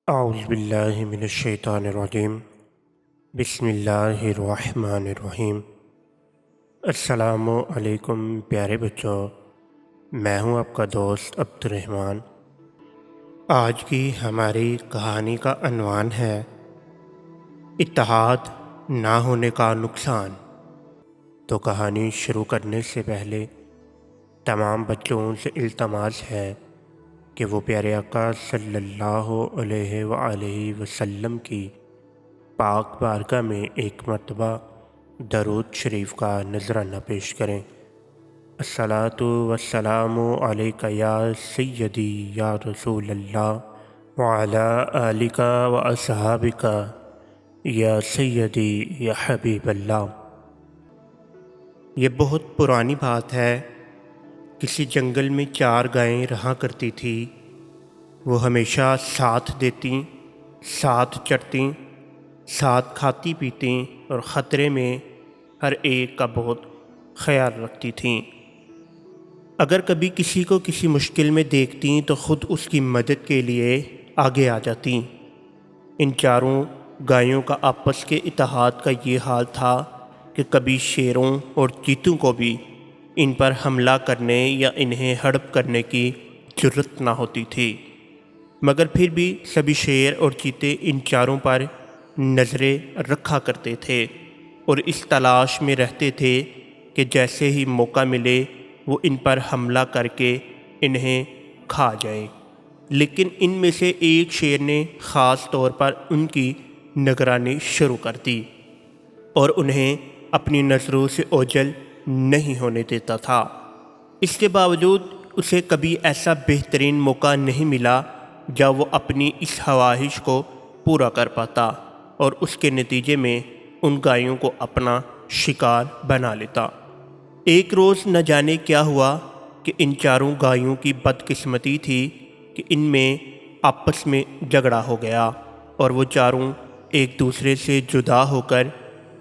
اعوذ باللہ من الشیطان الرجیم۔ بسم اللہ الرحمن الرحیم۔ السلام علیکم پیارے بچوں، میں ہوں آپ کا دوست عبد الرحمن۔ آج کی ہماری کہانی کا عنوان ہے اتحاد نہ ہونے کا نقصان۔ تو کہانی شروع کرنے سے پہلے تمام بچوں سے التماس ہے کہ وہ پیارے آقا صلی اللہ علیہ وآلہ وسلم کی پاک بارگاہ میں ایک مرتبہ درود شریف کا نذرانہ پیش کریں۔ الصلاۃ والسلام علیک یا سیدی یا رسول اللہ وعلی آلک واصحابک یا سیدی یا حبیب اللہ۔ یہ بہت پرانی بات ہے۔ کسی جنگل میں 4 گائیں رہا کرتی تھی۔ وہ ہمیشہ ساتھ دیتیں، ساتھ چرتیں، ساتھ کھاتی پیتیں اور خطرے میں ہر ایک کا بہت خیال رکھتی تھیں۔ اگر کبھی کسی کو کسی مشکل میں دیکھتیں تو خود اس کی مدد کے لیے آگے آ جاتیں۔ ان 4 گایوں کا آپس کے اتحاد کا یہ حال تھا کہ کبھی شیروں اور چیتوں کو بھی ان پر حملہ کرنے یا انہیں ہڑپ کرنے کی جرأت نہ ہوتی تھی، مگر پھر بھی سبھی شیر اور چیتے ان 4 پر نظریں رکھا کرتے تھے اور اس تلاش میں رہتے تھے کہ جیسے ہی موقع ملے وہ ان پر حملہ کر کے انہیں کھا جائیں۔ لیکن ان میں سے ایک شیر نے خاص طور پر ان کی نگرانی شروع کر دی اور انہیں اپنی نظروں سے اوجھل نہیں ہونے دیتا تھا۔ اس کے باوجود اسے کبھی ایسا بہترین موقع نہیں ملا جب وہ اپنی اس خواہش کو پورا کر پاتا اور اس کے نتیجے میں ان گایوں کو اپنا شکار بنا لیتا۔ ایک روز نہ جانے کیا ہوا کہ ان 4 گایوں کی بدقسمتی تھی کہ ان میں آپس میں جھگڑا ہو گیا اور وہ 4 ایک دوسرے سے جدا ہو کر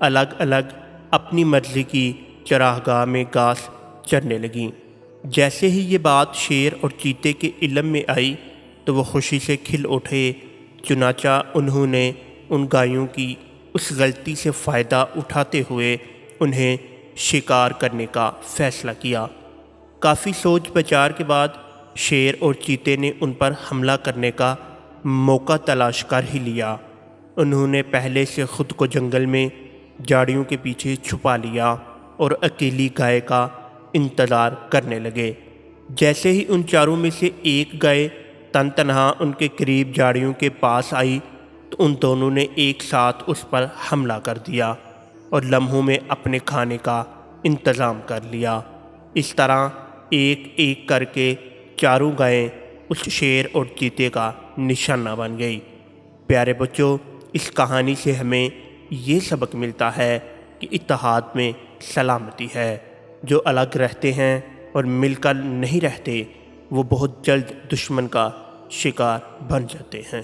الگ الگ اپنی مرضی کی چراگاہ میں گھاس چرنے لگیں۔ جیسے ہی یہ بات شیر اور چیتے کے علم میں آئی تو وہ خوشی سے کھل اٹھے۔ چنانچہ انہوں نے ان گایوں کی اس غلطی سے فائدہ اٹھاتے ہوئے انہیں شکار کرنے کا فیصلہ کیا۔ کافی سوچ بچار کے بعد شیر اور چیتے نے ان پر حملہ کرنے کا موقع تلاش کر ہی لیا۔ انہوں نے پہلے سے خود کو جنگل میں جھاڑیوں کے پیچھے چھپا لیا اور اکیلی گائے کا انتظار کرنے لگے۔ جیسے ہی ان 4 میں سے ایک گائے تن تنہا ان کے قریب جھاڑیوں کے پاس آئی تو ان دونوں نے ایک ساتھ اس پر حملہ کر دیا اور لمحوں میں اپنے کھانے کا انتظام کر لیا۔ اس طرح ایک ایک کر کے 4 گائیں اس شیر اور چیتے کا نشانہ بن گئی۔ پیارے بچوں، اس کہانی سے ہمیں یہ سبق ملتا ہے کہ اتحاد میں سلامتی ہے۔ جو الگ رہتے ہیں اور مل کر نہیں رہتے وہ بہت جلد دشمن کا شکار بن جاتے ہیں۔